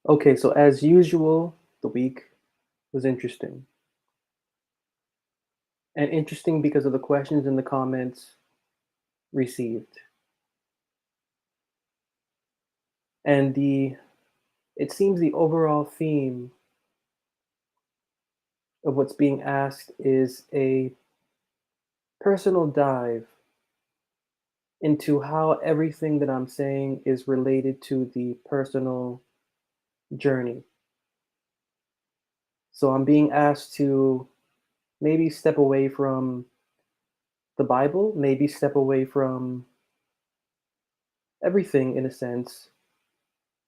Okay, so as usual, the week was interesting. And interesting because of the questions and the comments received. And it seems the overall theme of what's being asked is a personal dive into how everything that I'm saying is related to the personal journey. So I'm being asked to maybe step away from the Bible, maybe step away from everything in a sense,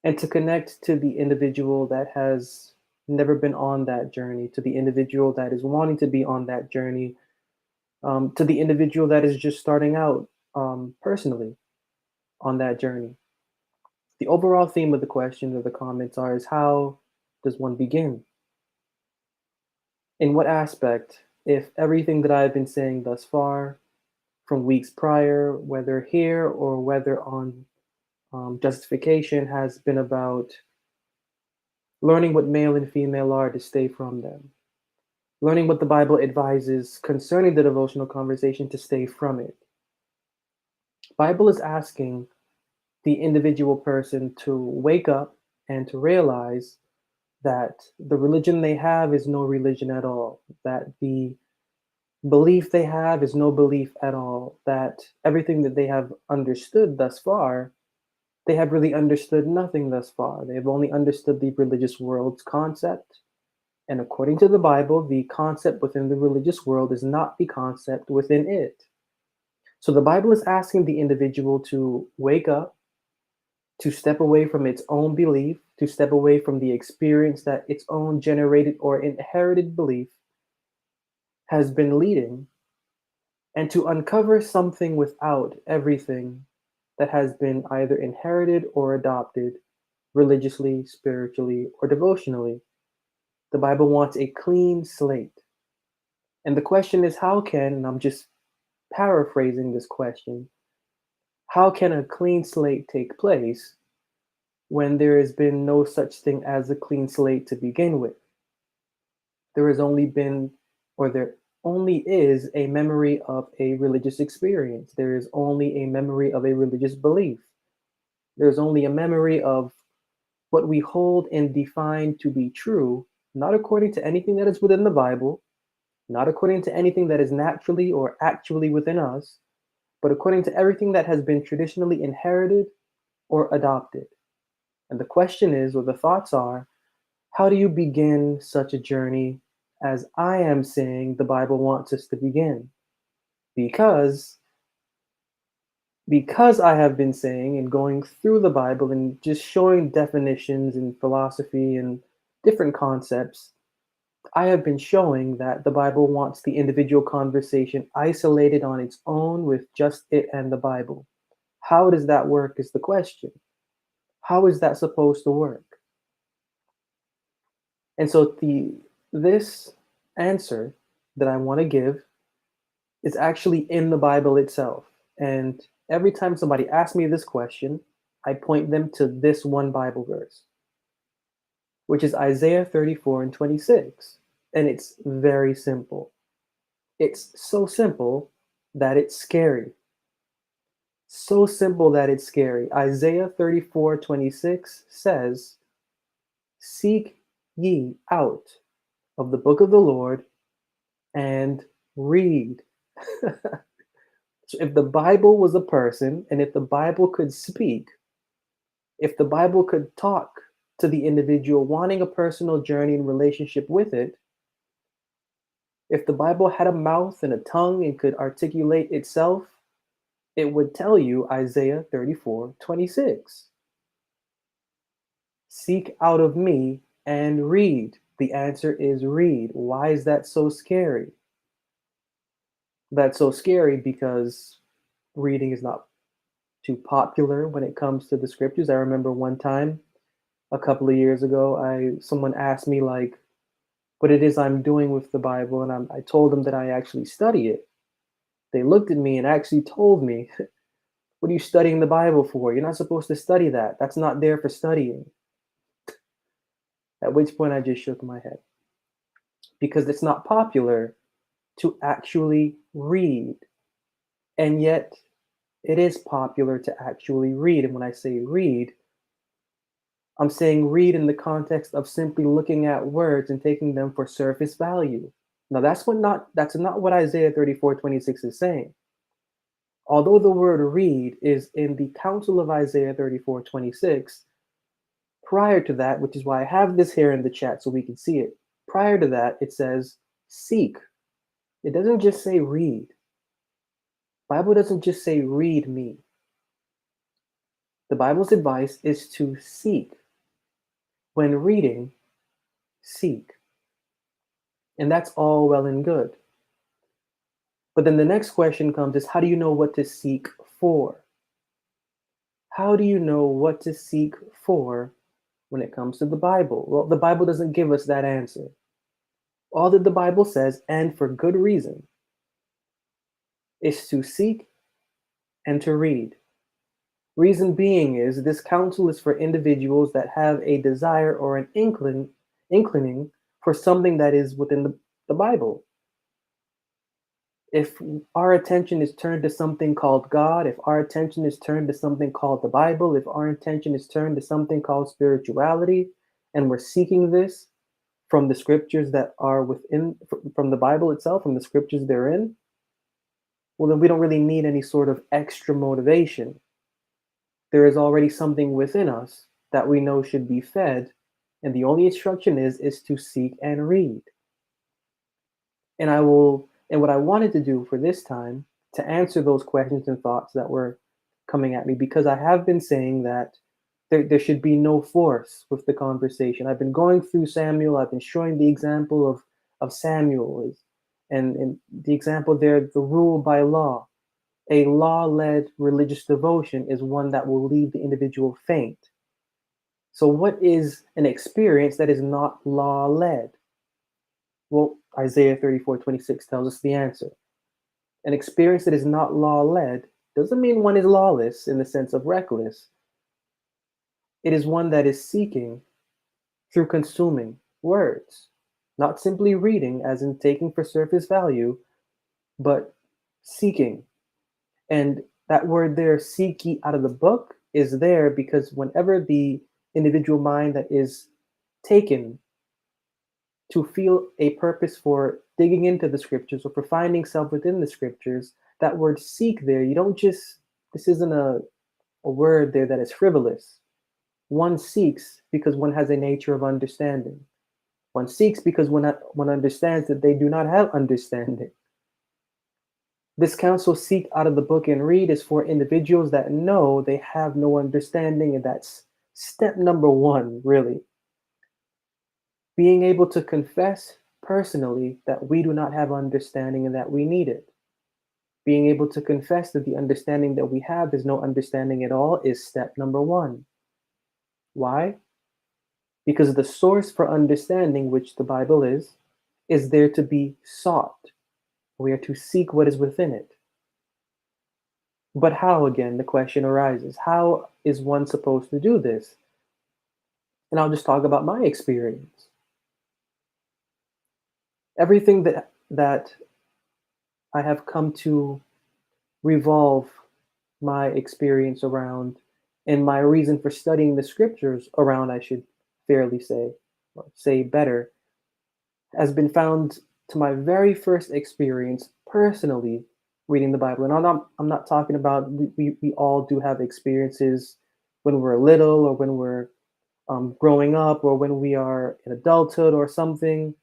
and to connect to the individual that has never been on that journey, to the individual that is wanting to be on that journey, to the individual that is just starting out personally on that journey. The overall theme of the question or the comments are is how does one begin? In what aspect, if everything that I've been saying thus far from weeks prior, whether here or whether on justification, has been about learning what male and female are to stay from them, learning what the Bible advises concerning the devotional conversation to stay from it. Bible is asking the individual person to wake up and to realize that the religion they have is no religion at all, that the belief they have is no belief at all, that everything that they have understood thus far, they have really understood nothing thus far. They have only understood the religious world's concept. And according to the Bible, the concept within the religious world is not the concept within it. So the Bible is asking the individual to wake up, to step away from its own belief, to step away from the experience that its own generated or inherited belief has been leading, and to uncover something without everything that has been either inherited or adopted religiously, spiritually, or devotionally. The Bible wants a clean slate. And the question is, how can, and I'm just paraphrasing this question, how can a clean slate take place when there has been no such thing as a clean slate to begin with? There has only been, or there only is a memory of a religious experience. There is only a memory of a religious belief. There's only a memory of what we hold and define to be true, not according to anything that is within the Bible, not according to anything that is naturally or actually within us, but according to everything that has been traditionally inherited or adopted. And the question is, or the thoughts are, how do you begin such a journey as I am saying the Bible wants us to begin? Because because I have been saying and going through the Bible and just showing definitions and philosophy and different concepts, I have been showing that the Bible wants the individual conversation isolated on its own with just it and the Bible. How does that work is the question. How is that supposed to work? And so this answer that I want to give is actually in the Bible itself. And every time somebody asks me this question, I point them to this one Bible verse, which is Isaiah 34 and 26. And it's very simple. It's so simple that it's scary. So simple that it's scary. Isaiah 34:26 says, "Seek ye out of the book of the Lord and read." So if the Bible was a person, and if the Bible could speak, if the Bible could talk to the individual wanting a personal journey and relationship with it, if the Bible had a mouth and a tongue and could articulate itself, it would tell you Isaiah 34:26. Seek out of me and read. The answer is read. Why is that so scary? That's so scary because reading is not too popular when it comes to the scriptures. I remember one time a couple of years ago, someone asked me like what it is I'm doing with the Bible, and I told them that I actually study it. They looked at me and actually told me, "What are you studying the Bible for? You're not supposed to study that. That's not there for studying." At which point I just shook my head because it's not popular to actually read. And yet it is popular to actually read. And when I say read, I'm saying read in the context of simply looking at words and taking them for surface value. Now that's not what Isaiah 34:26 is saying. Although the word read is in the counsel of Isaiah 34:26, prior to that, which is why I have this here in the chat so we can see it. Prior to that, it says seek. It doesn't just say read. Bible doesn't just say read me. The Bible's advice is to seek. When reading, seek. And that's all well and good. But then the next question comes is, how do you know what to seek for? How do you know what to seek for when it comes to the Bible? Well, the Bible doesn't give us that answer. All that the Bible says, and for good reason, is to seek and to read. Reason being is this counsel is for individuals that have a desire or an inclining for something that is within the Bible. If our attention is turned to something called God, if our attention is turned to something called the Bible, if our attention is turned to something called spirituality, and we're seeking this from the scriptures that are from the Bible itself, from the scriptures therein, well, then we don't really need any sort of extra motivation. There is already something within us that we know should be fed, and the only instruction is to seek and read. And what I wanted to do for this time to answer those questions and thoughts that were coming at me, because I have been saying that there should be no force with the conversation. I've been going through Samuel. I've been showing the example of Samuel and the example there, the rule by law. A law-led religious devotion is one that will leave the individual faint. So what is an experience that is not law-led? Well, Isaiah 34:26 tells us the answer. An experience that is not law-led doesn't mean one is lawless in the sense of reckless. It is one that is seeking through consuming words, not simply reading as in taking for surface value, but seeking. And that word there, seek ye out of the book, is there because whenever the individual mind that is taken to feel a purpose for digging into the scriptures or for finding self within the scriptures, that word seek there, you don't just, this isn't a word there that is frivolous. One seeks because one has a nature of understanding. One seeks because one understands that they do not have understanding. This counsel, seek out of the book and read, is for individuals that know they have no understanding, and that's step number one, really. Being able to confess personally that we do not have understanding and that we need it. Being able to confess that the understanding that we have is no understanding at all is step number one. Why? Because the source for understanding, which the Bible is there to be sought. We are to seek what is within it. But how, again, the question arises, how is one supposed to do this? And I'll just talk about my experience. Everything that I have come to revolve my experience around and my reason for studying the scriptures around, I should fairly say, or say better, has been found to my very first experience personally reading the Bible. And I'm not talking about, we all do have experiences when we're little or when we're growing up or when we are in adulthood or something,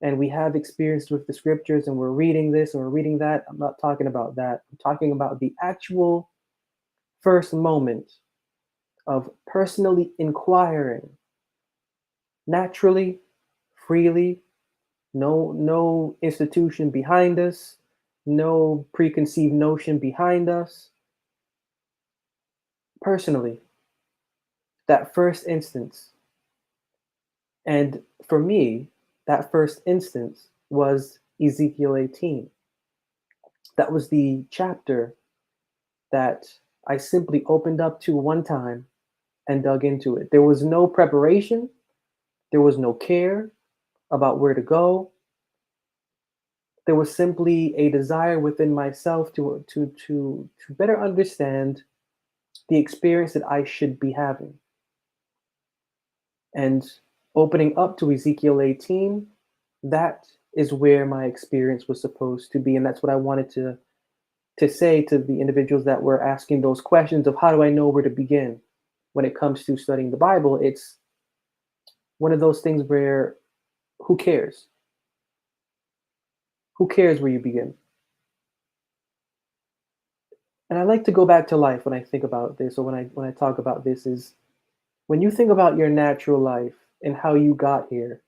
and we have experience with the scriptures and we're reading this and we're reading that. I'm not talking about that. I'm talking about the actual first moment of personally inquiring, naturally, freely, no institution behind us, no preconceived notion behind us. Personally, that first instance. And for me, that first instance was Ezekiel 18. That was the chapter that I simply opened up to one time and dug into it. There was no preparation. There was no care about where to go. There was simply a desire within myself to better understand the experience that I should be having. And opening up to Ezekiel 18, that is where my experience was supposed to be. And that's what I wanted to say to the individuals that were asking those questions of how do I know where to begin when it comes to studying the Bible. It's one of those things where who cares? Who cares where you begin? And I like to go back to life when I think about this, or when I talk about this, is when you think about your natural life and how you got here,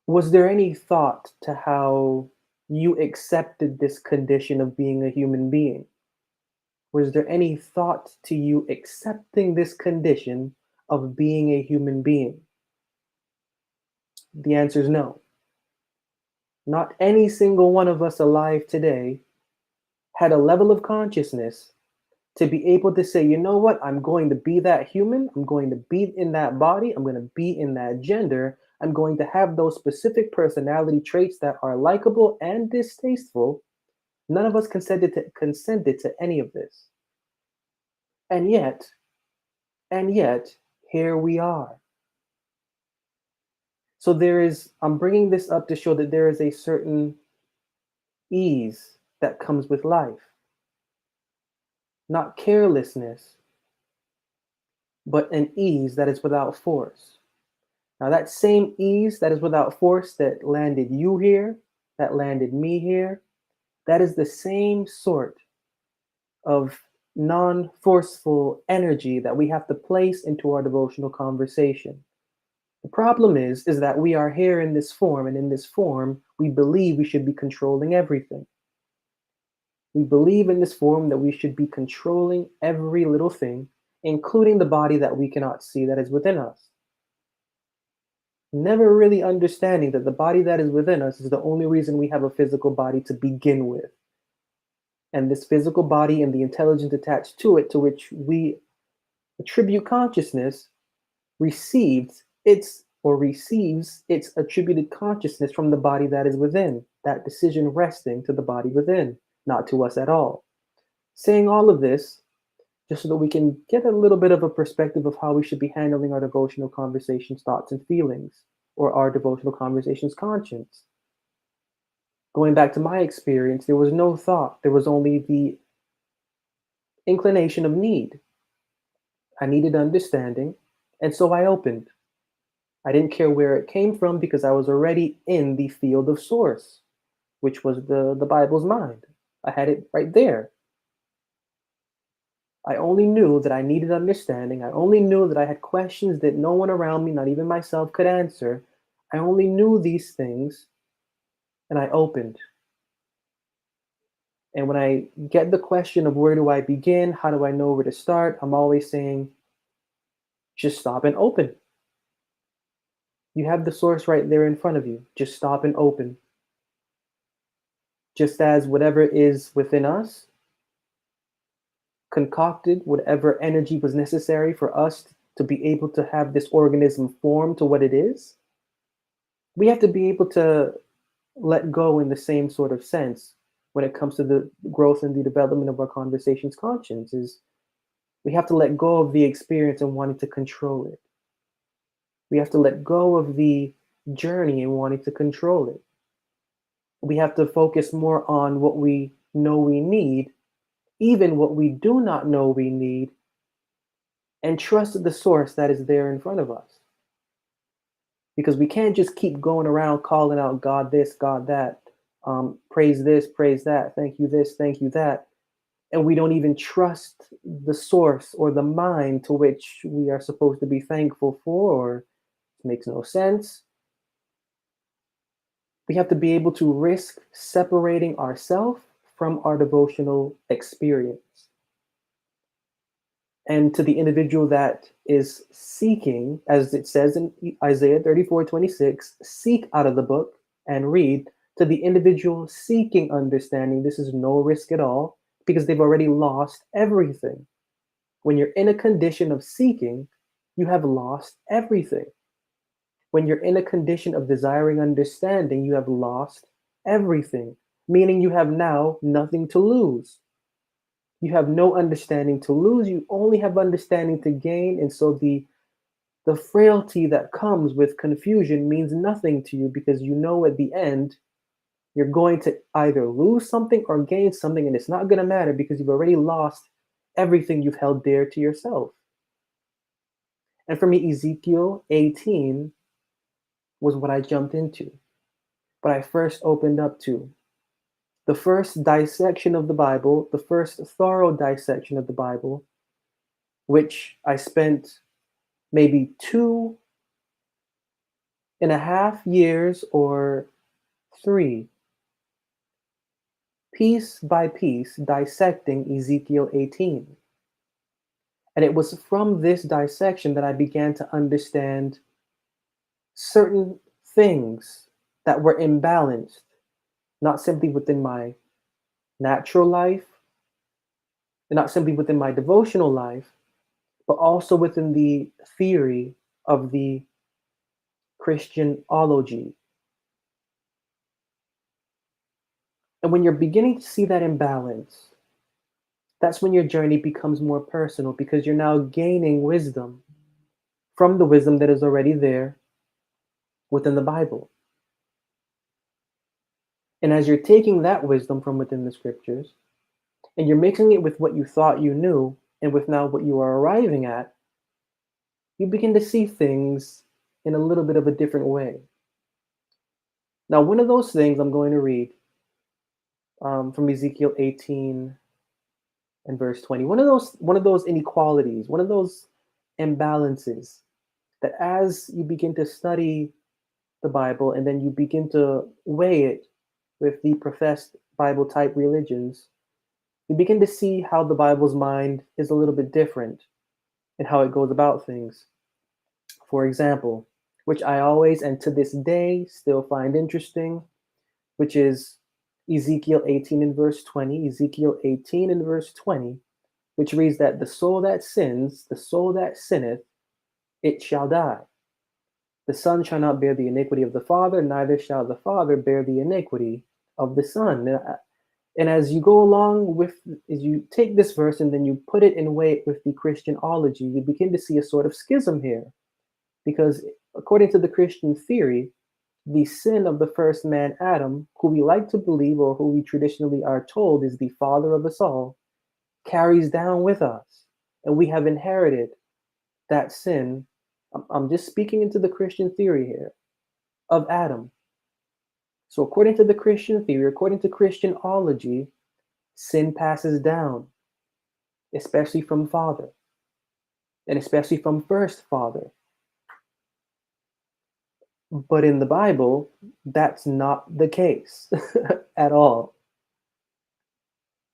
was there any thought to how you accepted this condition of being a human being? Was there any thought to you accepting this condition of being a human being? The answer is no. Not any single one of us alive today had a level of consciousness to be able to say, you know what, I'm going to be that human, I'm going to be in that body, I'm going to be in that gender, I'm going to have those specific personality traits that are likable and distasteful. None of us consented to any of this. And yet, here we are. So I'm bringing this up to show that there is a certain ease that comes with life. Not carelessness, but an ease that is without force. Now, that same ease that is without force that landed you here, that landed me here, that is the same sort of non-forceful energy that we have to place into our devotional conversation. The problem is that we are here in this form, and in this form, we believe we should be controlling everything. We believe in this form that we should be controlling every little thing, including the body that we cannot see that is within us. Never really understanding that the body that is within us is the only reason we have a physical body to begin with. And this physical body and the intelligence attached to it, to which we attribute consciousness, receives its attributed consciousness from the body that is within, that decision resting to the body within, not to us at all. Saying all of this just so that we can get a little bit of a perspective of how we should be handling our devotional conversations, thoughts, and feelings, or our devotional conversations conscience. Going back to my experience, there was no thought. There was only the inclination of need. I needed understanding, and so I opened. I didn't care where it came from because I was already in the field of source, which was the Bible's mind. I had it right there. I only knew that I needed understanding. I only knew that I had questions that no one around me, not even myself, could answer. I only knew these things, and I opened. And when I get the question of where do I begin, how do I know where to start, I'm always saying, just stop and open. You have the source right there in front of you. Just stop and open. Just as whatever is within us concocted whatever energy was necessary for us to be able to have this organism form to what it is, we have to be able to let go in the same sort of sense when it comes to the growth and the development of our conversations conscience. Is we have to let go of the experience and wanting to control it. We have to let go of the journey and wanting to control it. We have to focus more on what we know we need, even what we do not know we need, and trust the source that is there in front of us. Because we can't just keep going around calling out God this, God that, praise this, praise that, thank you this, thank you that, and we don't even trust the source or the mind to which we are supposed to be thankful for, or it makes no sense. We have to be able to risk separating ourselves from our devotional experience. And to the individual that is seeking, as it says in Isaiah 34:26, seek out of the book and read. To the individual seeking understanding, this is no risk at all because they've already lost everything. When you're in a condition of seeking, you have lost everything. When you're in a condition of desiring understanding, you have lost everything, meaning you have now nothing to lose. You have no understanding to lose. You only have understanding to gain. And so the frailty that comes with confusion means nothing to you because you know at the end you're going to either lose something or gain something, and it's not going to matter because you've already lost everything you've held dear to yourself. And for me, Ezekiel 18 was what I jumped into, what I first opened up to. The first dissection of the Bible, the first thorough dissection of the Bible, which I spent maybe 2.5 years or 3, piece by piece, dissecting Ezekiel 18. And it was from this dissection that I began to understand certain things that were imbalanced, not simply within my natural life, and not simply within my devotional life, but also within the theory of the Christianology. And when you're beginning to see that imbalance, that's when your journey becomes more personal because you're now gaining wisdom from the wisdom that is already there within the Bible. And as you're taking that wisdom from within the scriptures and you're mixing it with what you thought you knew and with now what you are arriving at, you begin to see things in a little bit of a different way. Now, one of those things I'm going to read from Ezekiel 18 and verse 20. One of those inequalities, one of those imbalances that as you begin to study the Bible and then you begin to weigh it with the professed Bible type religions, you begin to see how the Bible's mind is a little bit different in how it goes about things. For example, which I always and to this day still find interesting, which is Ezekiel 18 and verse 20, Ezekiel 18 and verse 20, which reads that the soul that sins, the soul that sinneth, it shall die. The son shall not bear the iniquity of the father, neither shall the father bear the iniquity of the son. And as you go along with, as you take this verse and then you put it in weight with the Christianology, you begin to see a sort of schism here. Because according to the Christian theory, the sin of the first man, Adam, who we like to believe or who we traditionally are told is the father of us all, carries down with us. And we have inherited that sin. I'm just speaking into the Christian theory here of Adam. So, according to the Christian theory, according to Christianology, sin passes down, especially from father, and especially from first father. But in the Bible, that's not the case at all.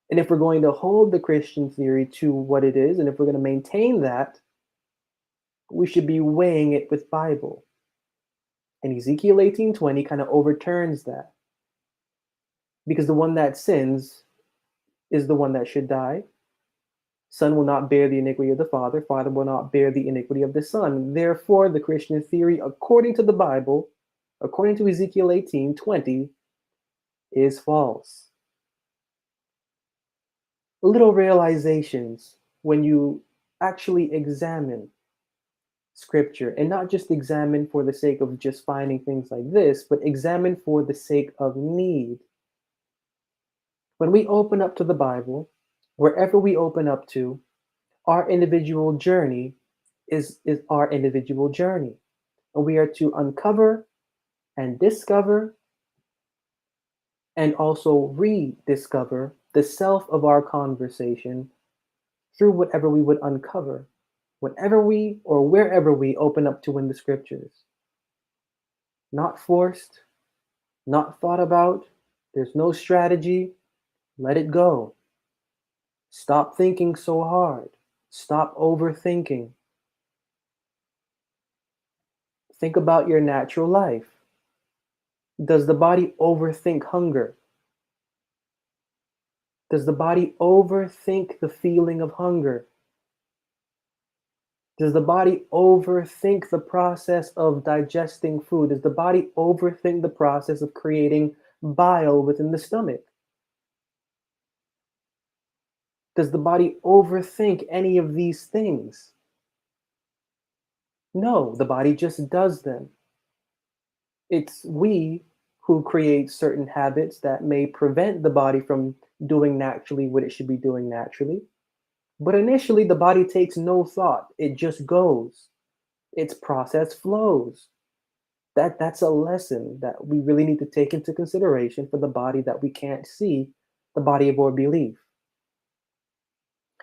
And if we're going to hold the Christian theory to what it is, and if we're going to maintain that, we should be weighing it with Bible. And Ezekiel 18:20 kind of overturns that. Because the one that sins is the one that should die. Son will not bear the iniquity of the father, father will not bear the iniquity of the son. Therefore, the Christian theory, according to the Bible, according to Ezekiel 18:20, is false. Little realizations when you actually examine scripture and not just examine for the sake of just finding things like this, but examine for the sake of need. When we open up to the Bible, wherever we open up to, our individual journey is our individual journey. And we are to uncover and discover and also rediscover the self of our conversation through whatever we would uncover, whenever we or wherever we open up to in the scriptures. Not forced, not thought about, there's no strategy, let it go. Stop thinking so hard. Stop overthinking. Think about your natural life. Does the body overthink hunger? Does the body overthink the feeling of hunger? Does the body overthink the process of digesting food? Does the body overthink the process of creating bile within the stomach? Does the body overthink any of these things? No, the body just does them. It's we who create certain habits that may prevent the body from doing naturally what it should be doing naturally. But initially, the body takes no thought. It just goes. Its process flows. That's a lesson that we really need to take into consideration for the body that we can't see, the body of our belief.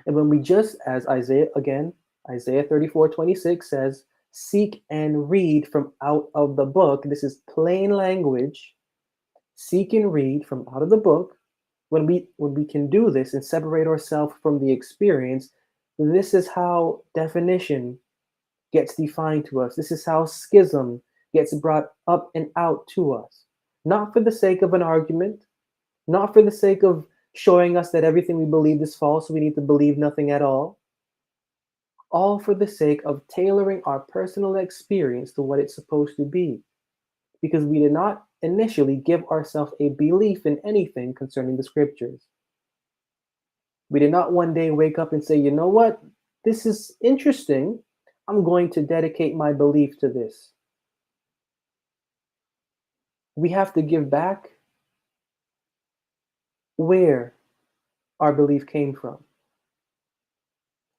And when we just, as Isaiah 34:26 says, seek and read from out of the book. This is plain language. Seek and read from out of the book. When we can do this and separate ourselves from the experience, this is how definition gets defined to us. This is how schism gets brought up and out to us. Not for the sake of an argument, not for the sake of showing us that everything we believe is false, so we need to believe nothing at all for the sake of tailoring our personal experience to what it's supposed to be. Because we did not initially give ourselves a belief in anything concerning the scriptures. We did not one day wake up and say, you know what? This is interesting. I'm going to dedicate my belief to this. We have to give back where our belief came from.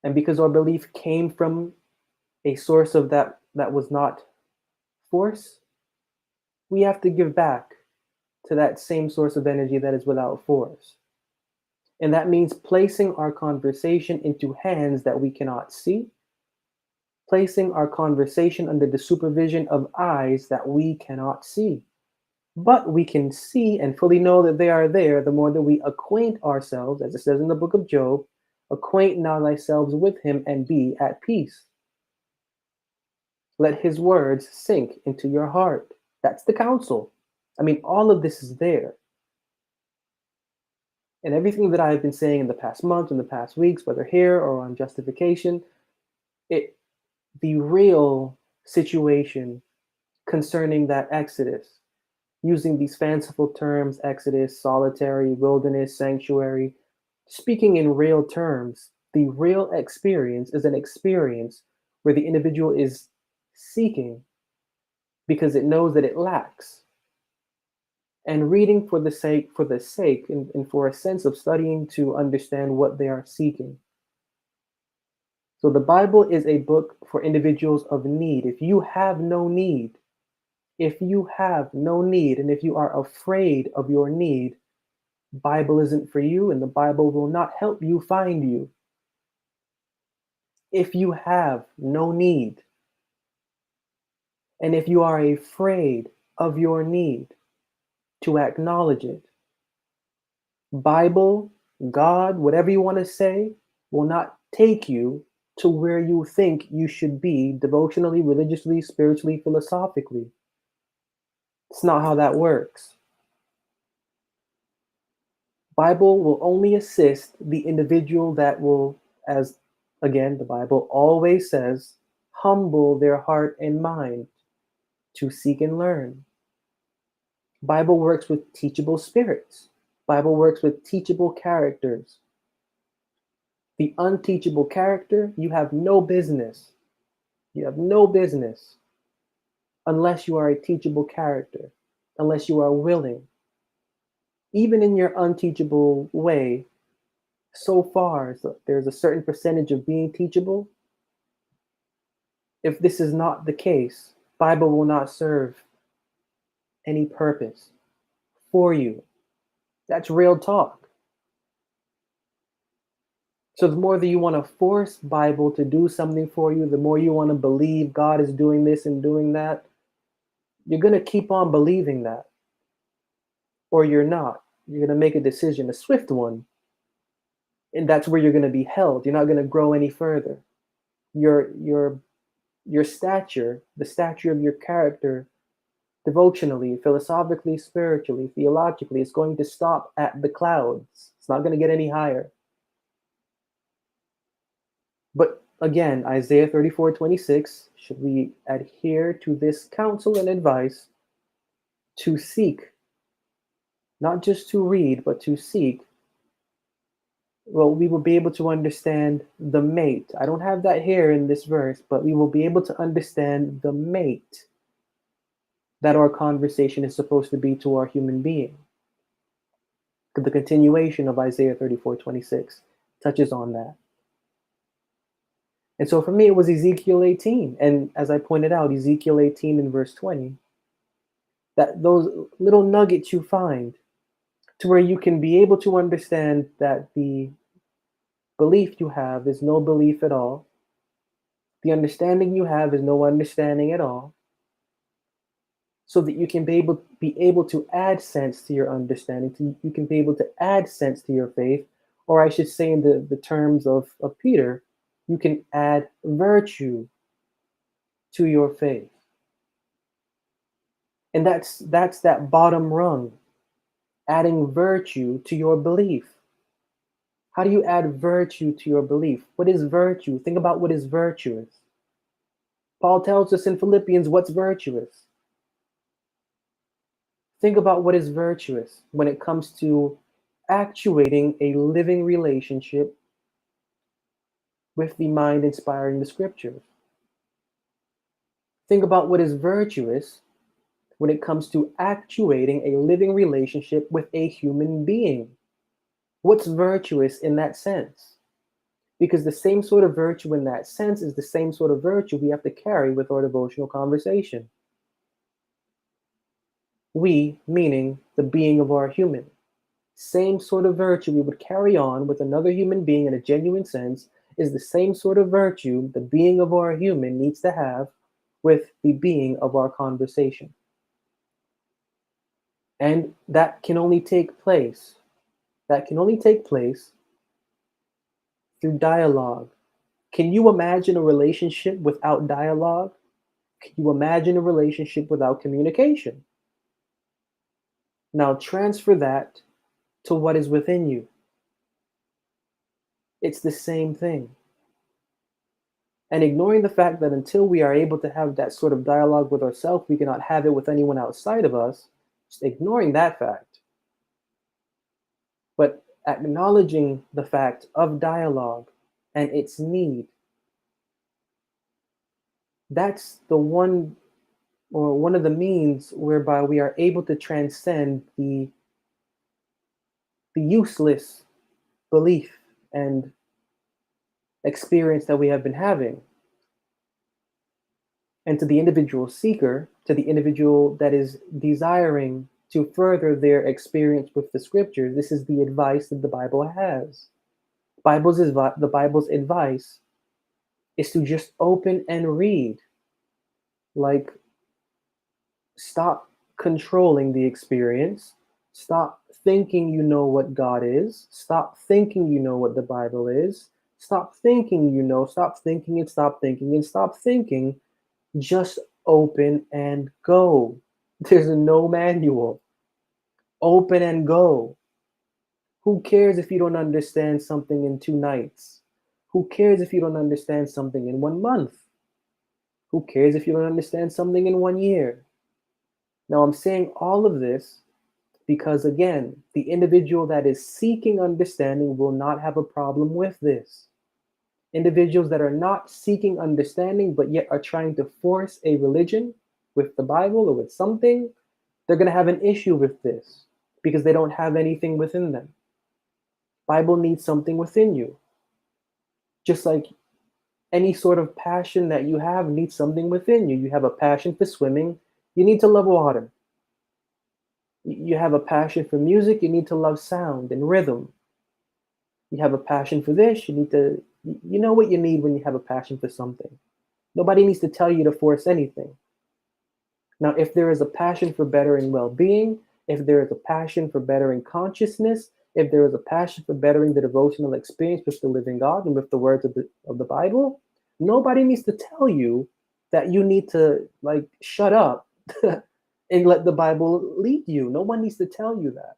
And because our belief came from a source of that was not force, we have to give back to that same source of energy that is without force. And that means placing our conversation into hands that we cannot see, placing our conversation under the supervision of eyes that we cannot see. But we can see and fully know that they are there the more that we acquaint ourselves, as it says in the book of Job, acquaint now thyself with him and be at peace. Let his words sink into your heart. That's the counsel. I mean, all of this is there. And everything that I've been saying in the past month, in the past weeks, whether here or on Justification, the real situation concerning that Exodus, using these fanciful terms, Exodus, solitary, wilderness, sanctuary, speaking in real terms, the real experience is an experience where the individual is seeking because it knows that it lacks. And reading for the sake, and for a sense of studying to understand what they are seeking. So the Bible is a book for individuals of need. If you have no need, and if you are afraid of your need, Bible isn't for you, and the Bible will not help you find you. If you have no need, and if you are afraid of your need, to acknowledge it. Bible, God, whatever you want to say, will not take you to where you think you should be devotionally, religiously, spiritually, philosophically. It's not how that works. Bible will only assist the individual that will, as again, the Bible always says, humble their heart and mind to seek and learn. Bible works with teachable spirits. Bible works with teachable characters. The unteachable character, you have no business. You have no business unless you are a teachable character, unless you are willing. Even in your unteachable way, so far, there's a certain percentage of being teachable. If this is not the case, Bible will not serve any purpose for you. That's real talk. So the more that you want to force Bible to do something for you, the more you want to believe God is doing this and doing that, you're going to keep on believing that. Or you're not. You're going to make a decision, a swift one. And that's where you're going to be held. You're not going to grow any further. Your stature, the stature of your character, devotionally, philosophically, spiritually, theologically, is going to stop at the clouds. It's not going to get any higher. But Again, Isaiah 34:26, should we adhere to this counsel and advice to seek, not just to read, but to seek, well, we will be able to understand the mate. I don't have that here in this verse, but we will be able to understand the mate that our conversation is supposed to be to our human being. The continuation of Isaiah 34:26 touches on that. And so for me, it was Ezekiel 18. And as I pointed out, Ezekiel 18 in verse 20, that those little nuggets you find to where you can be able to understand that the belief you have is no belief at all. The understanding you have is no understanding at all. So that you can be able to add sense to your understanding. You can be able to add sense to your faith, or I should say, in the terms of Peter, you can add virtue to your faith. And that's that bottom rung, adding virtue to your belief. How do you add virtue to your belief? What is virtue? Think about what is virtuous. Paul tells us in Philippians what's virtuous. Think about what is virtuous when it comes to actuating a living relationship with the mind inspiring the scriptures. Think about what is virtuous when it comes to actuating a living relationship with a human being. What's virtuous in that sense? Because the same sort of virtue in that sense is the same sort of virtue we have to carry with our devotional conversation. We, meaning the being of our human. Same sort of virtue we would carry on with another human being in a genuine sense is the same sort of virtue the being of our human needs to have with the being of our conversation. And that can only take place through dialogue. Can you imagine a relationship without dialogue? Can you imagine a relationship without communication? Now transfer that to what is within you. It's the same thing. And ignoring the fact that until we are able to have that sort of dialogue with ourselves, we cannot have it with anyone outside of us, just ignoring that fact. But acknowledging the fact of dialogue and its need. That's the one of the means whereby we are able to transcend the useless belief and experience that we have been having. And to the individual seeker, to the individual that is desiring to further their experience with the scriptures, this is the advice that the Bible has. The Bible's advice is to just open and read. Like, stop controlling the experience. Stop thinking you know what God is. Stop thinking you know what the Bible is. Stop thinking you know. Stop thinking and stop thinking and stop thinking. Just open and go. There's no manual. Open and go. Who cares if you don't understand something in 2 nights? Who cares if you don't understand something in 1 month? Who cares if you don't understand something in 1 year? Now, I'm saying all of this because, again, the individual that is seeking understanding will not have a problem with this. Individuals that are not seeking understanding but yet are trying to force a religion with the Bible or with something, they're going to have an issue with this because they don't have anything within them. Bible needs something within you. Just like any sort of passion that you have needs something within you. You have a passion for swimming, you need to love water. You have a passion for music, you need to love sound and rhythm. You have a passion for this, you know what you need when you have a passion for something. Nobody needs to tell you to force anything. Now, if there is a passion for bettering well-being, if there is a passion for bettering consciousness, if there is a passion for bettering the devotional experience with the living God and with the words of the Bible, nobody needs to tell you that you need to shut up and let the Bible lead you. No one needs to tell you that.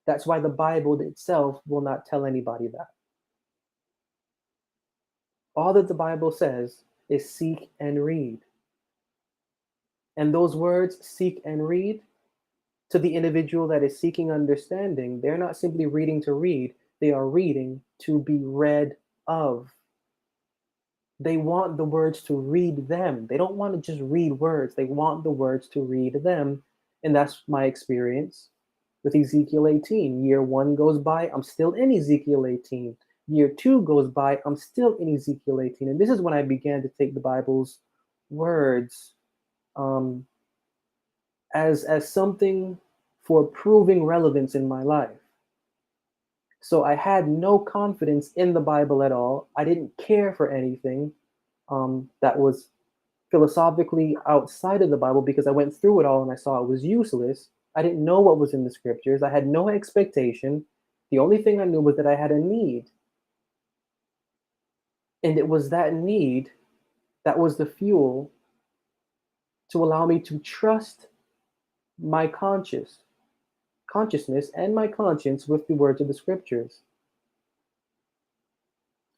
That's why the Bible itself will not tell anybody that. All that the Bible says is seek and read. And those words, seek and read, to the individual that is seeking understanding, they're not simply reading to read, they are reading to be read of. They want the words to read them. They don't want to just read words, they want the words to read them. And that's my experience with Ezekiel 18. Year one goes by, I'm still in Ezekiel 18. Year two goes by, I'm still in Ezekiel 18. And this is when I began to take the Bible's words um, as something for proving relevance in my life. So I had no confidence in the Bible at all. I didn't care for anything that was philosophically outside of the Bible because I went through it all and I saw it was useless. I didn't know what was in the scriptures. I had no expectation. The only thing I knew was that I had a need. And it was that need that was the fuel to allow me to trust my consciousness and my conscience with the words of the scriptures.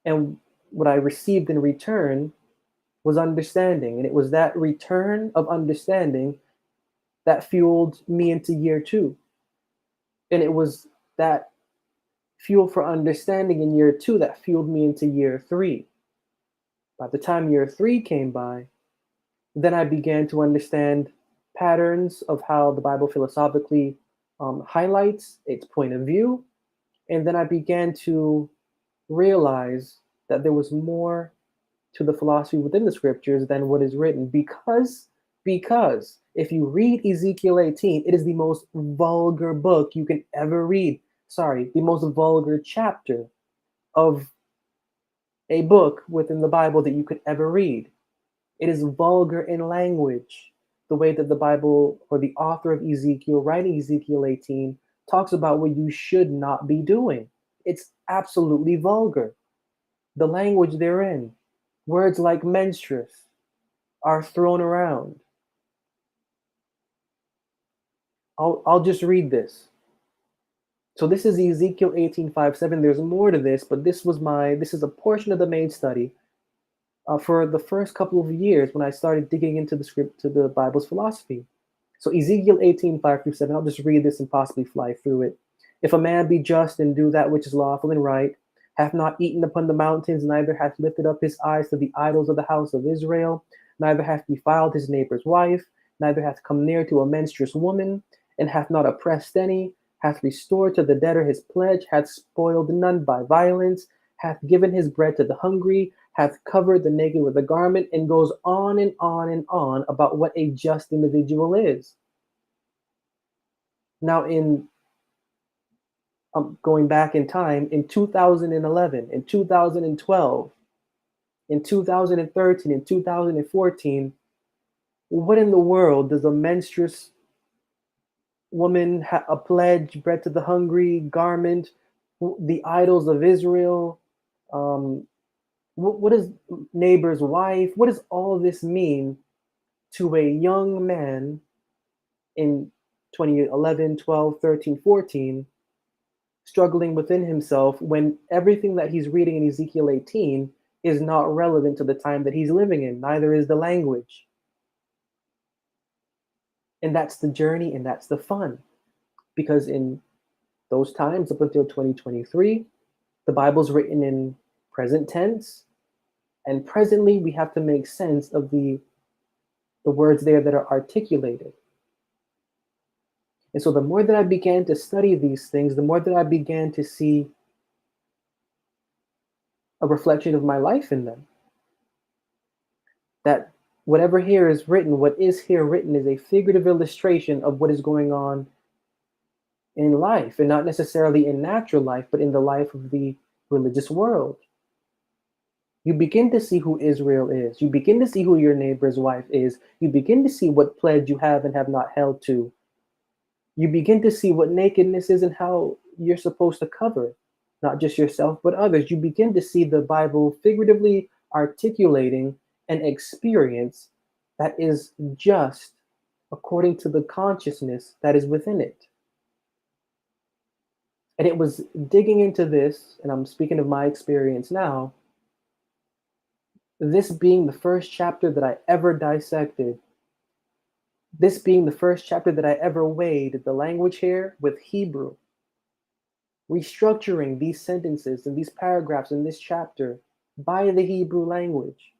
And what I received in return was understanding. And it was that return of understanding that fueled me into year two. And it was that fuel for understanding in year two that fueled me into year three. By the time year three came by, then I began to understand patterns of how the Bible philosophically highlights its point of view. And then I began to realize that there was more to the philosophy within the scriptures than what is written because if you read Ezekiel 18, it is the most vulgar book you can ever read. Sorry, the most vulgar chapter of a book within the Bible that you could ever read. It is vulgar in language. The way that the Bible or the author of Ezekiel, writing Ezekiel 18, talks about what you should not be doing. It's absolutely vulgar. The language therein, words like menstruous are thrown around. I'll just read this. So this is Ezekiel 18:5-7. There's more to this, but this is a portion of the main study for the first couple of years when I started digging into the script to the Bible's philosophy. So Ezekiel 18:5-7. I'll just read this and possibly fly through it. If a man be just and do that which is lawful and right, hath not eaten upon the mountains, neither hath lifted up his eyes to the idols of the house of Israel, neither hath defiled his neighbor's wife, neither hath come near to a menstruous woman, and hath not oppressed any, hath restored to the debtor his pledge, hath spoiled none by violence, hath given his bread to the hungry, hath covered the naked with a garment, and goes on and on and on about what a just individual is. Now, in going back in time, in 2011, in 2012, in 2013, in 2014, what in the world does a menstruous woman, a pledge, bread to the hungry, garment, the idols of Israel, what is neighbor's wife? What does all this mean to a young man in 2011, 12, 13, 14, struggling within himself when everything that he's reading in Ezekiel 18 is not relevant to the time that he's living in? Neither is the language. And that's the journey and that's the fun. Because in those times, up until 2023, the Bible's written in present tense. And presently, we have to make sense of the words there that are articulated. And so the more that I began to study these things, the more that I began to see a reflection of my life in them. That whatever here is written, what is here written is a figurative illustration of what is going on in life, and not necessarily in natural life, but in the life of the religious world. You begin to see who Israel is. You begin to see who your neighbor's wife is. You begin to see what pledge you have and have not held to. You begin to see what nakedness is and how you're supposed to cover, not just yourself, but others. You begin to see the Bible figuratively articulating an experience that is just according to the consciousness that is within it. And it was digging into this, and I'm speaking of my experience now, This being the first chapter that I ever dissected, this being the first chapter that I ever weighed the language here with Hebrew, restructuring these sentences and these paragraphs in this chapter by the Hebrew language,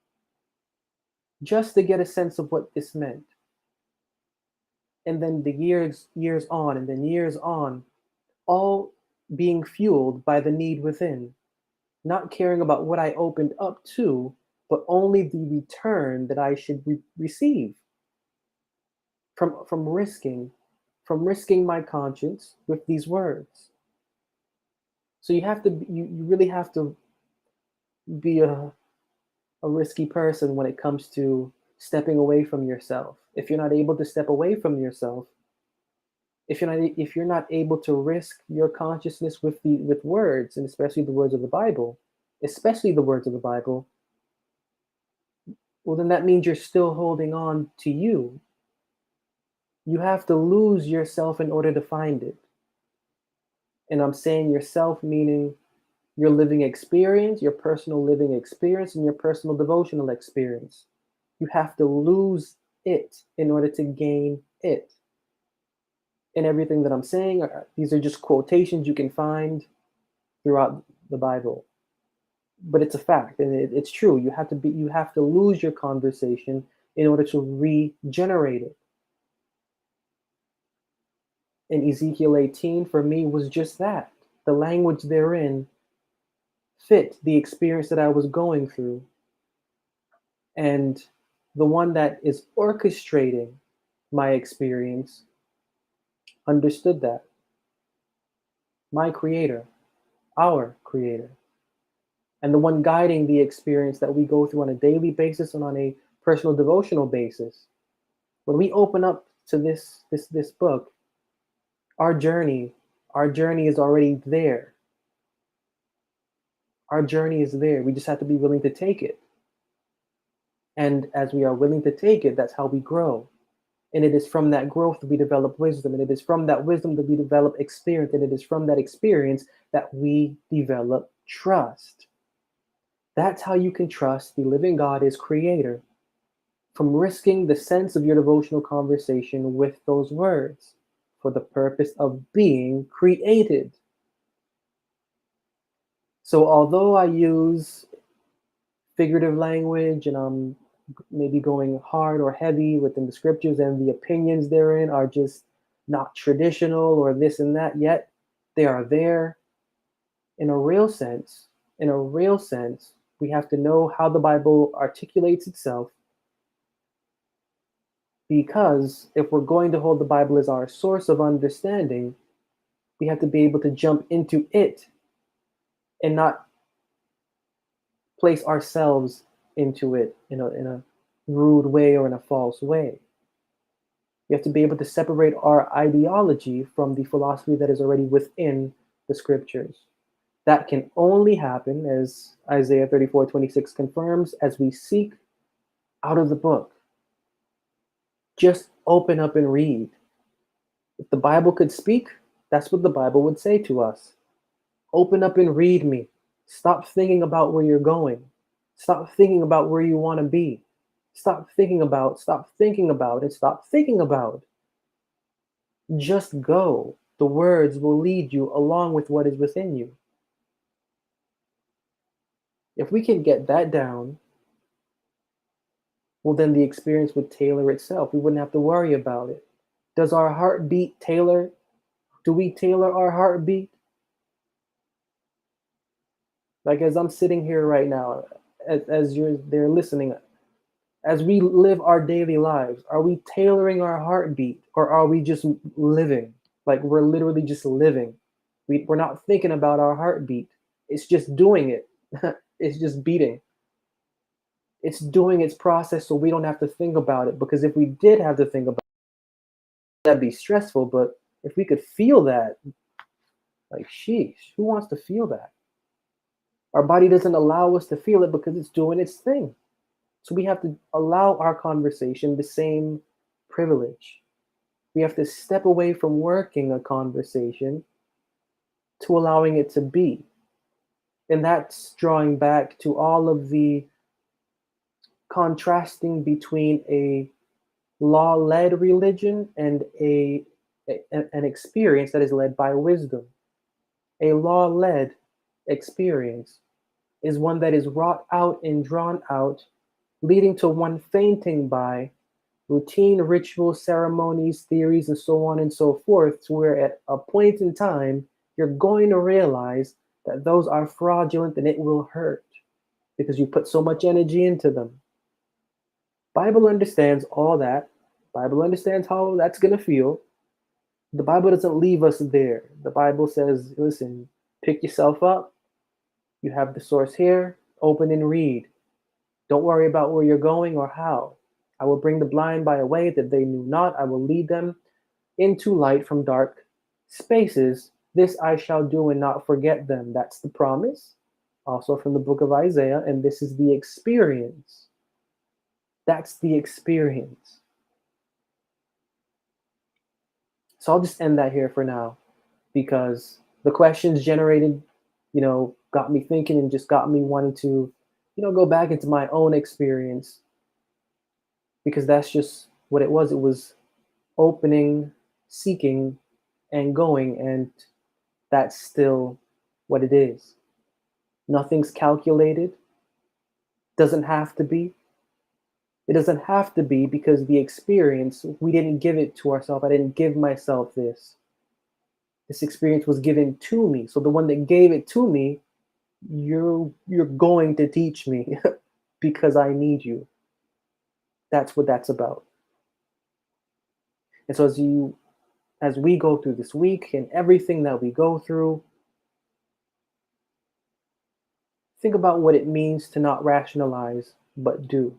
just to get a sense of what this meant. And then the years on, and then years on, all being fueled by the need within, not caring about what I opened up to, but only the return that I should receive from risking my conscience with these words. So you really have to be a risky person when it comes to stepping away from yourself. If you're not able to step away from yourself, if you're not able to risk your consciousness with words, and especially the words of the Bible, especially the words of the Bible, well, then that means you're still holding on to you. You have to lose yourself in order to find it. And I'm saying yourself meaning your living experience, your personal living experience, and your personal devotional experience. You have to lose it in order to gain it. And everything that I'm saying, these are just quotations you can find throughout the Bible. But it's a fact, and it's true. You have to lose your conversation in order to regenerate it. And Ezekiel 18 for me was just that. The language therein fit the experience that I was going through. And the one that is orchestrating my experience understood that. My creator, our creator, and the one guiding the experience that we go through on a daily basis and on a personal devotional basis. When we open up to this book, our journey is already there. Our journey is there. We just have to be willing to take it. And as we are willing to take it, that's how we grow. And it is from that growth that we develop wisdom. And it is from that wisdom that we develop experience. And it is from that experience that we develop trust. That's how you can trust the living God as creator, from risking the sense of your devotional conversation with those words for the purpose of being created. So although I use figurative language and I'm maybe going hard or heavy within the scriptures and the opinions therein are just not traditional or this and that, yet they are there in a real sense. In a real sense, we have to know how the Bible articulates itself, because if we're going to hold the Bible as our source of understanding, we have to be able to jump into it and not place ourselves into it in a rude way or in a false way. We have to be able to separate our ideology from the philosophy that is already within the scriptures. That can only happen, as Isaiah 34:26 confirms, as we seek out of the book. Just open up and read. If the Bible could speak, that's what the Bible would say to us. Open up and read me. Stop thinking about where you're going. Stop thinking about where you want to be. Stop thinking about, and stop thinking about. Just go. The words will lead you along with what is within you. If we can get that down, well, then the experience would tailor itself. We wouldn't have to worry about it. Does our heartbeat tailor? Do we tailor our heartbeat? Like as I'm sitting here right now, as you're there listening, as we live our daily lives, are we tailoring our heartbeat, or are we just living? Like we're literally just living. We're not thinking about our heartbeat. It's just doing it. It's just beating. It's doing its process so we don't have to think about it. Because if we did have to think about it, that'd be stressful. But if we could feel that, like, sheesh, who wants to feel that? Our body doesn't allow us to feel it because it's doing its thing. So we have to allow our conversation the same privilege. We have to step away from working a conversation to allowing it to be. And that's drawing back to all of the contrasting between a law-led religion and an experience that is led by wisdom. A law-led experience is one that is wrought out and drawn out, leading to one fainting by routine rituals, ceremonies, theories, and so on and so forth, to where at a point in time, you're going to realize that those are fraudulent and it will hurt because you put so much energy into them. Bible understands all that. Bible understands how that's going to feel. The Bible doesn't leave us there. The Bible says, listen, pick yourself up. You have the source here. Open and read. Don't worry about where you're going or how. I will bring the blind by a way that they knew not. I will lead them into light from dark spaces. This I shall do and not forget them. That's the promise. Also from the book of Isaiah. And this is the experience. That's the experience. So I'll just end that here for now, because the questions generated, got me thinking and just got me wanting to, go back into my own experience, because that's just what it was. It was opening, seeking, and going, and that's still what it is. Nothing's calculated. Doesn't have to be. It doesn't have to be, because the experience, we didn't give it to ourselves. I didn't give myself this. This experience was given to me. So the one that gave it to me, you're going to teach me because I need you. That's what that's about. And so as we go through this week and everything that we go through, think about what it means to not rationalize, but do.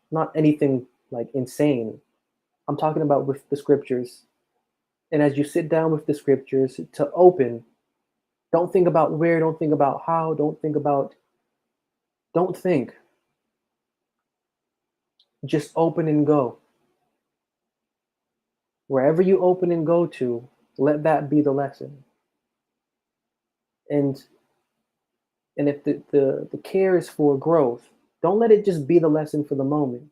Not anything like insane. I'm talking about with the scriptures. And as you sit down with the scriptures, to open, don't think about where, don't think about how, don't think. Just open and go. Wherever you open and go to, let that be the lesson. And if the care is for growth, don't let it just be the lesson for the moment.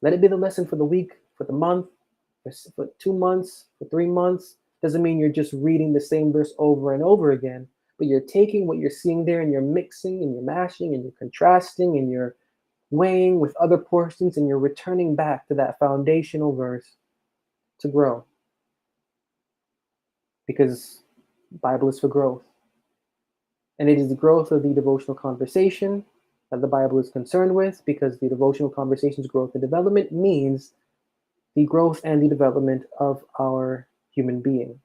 Let it be the lesson for the week, for the month, for 2 months, for 3 months. Doesn't mean you're just reading the same verse over and over again, but you're taking what you're seeing there and you're mixing and you're mashing and you're contrasting and you're weighing with other portions, and you're returning back to that foundational verse to grow. Because the Bible is for growth. And it is the growth of the devotional conversation that the Bible is concerned with, because the devotional conversation's growth and development means the growth and the development of our human being.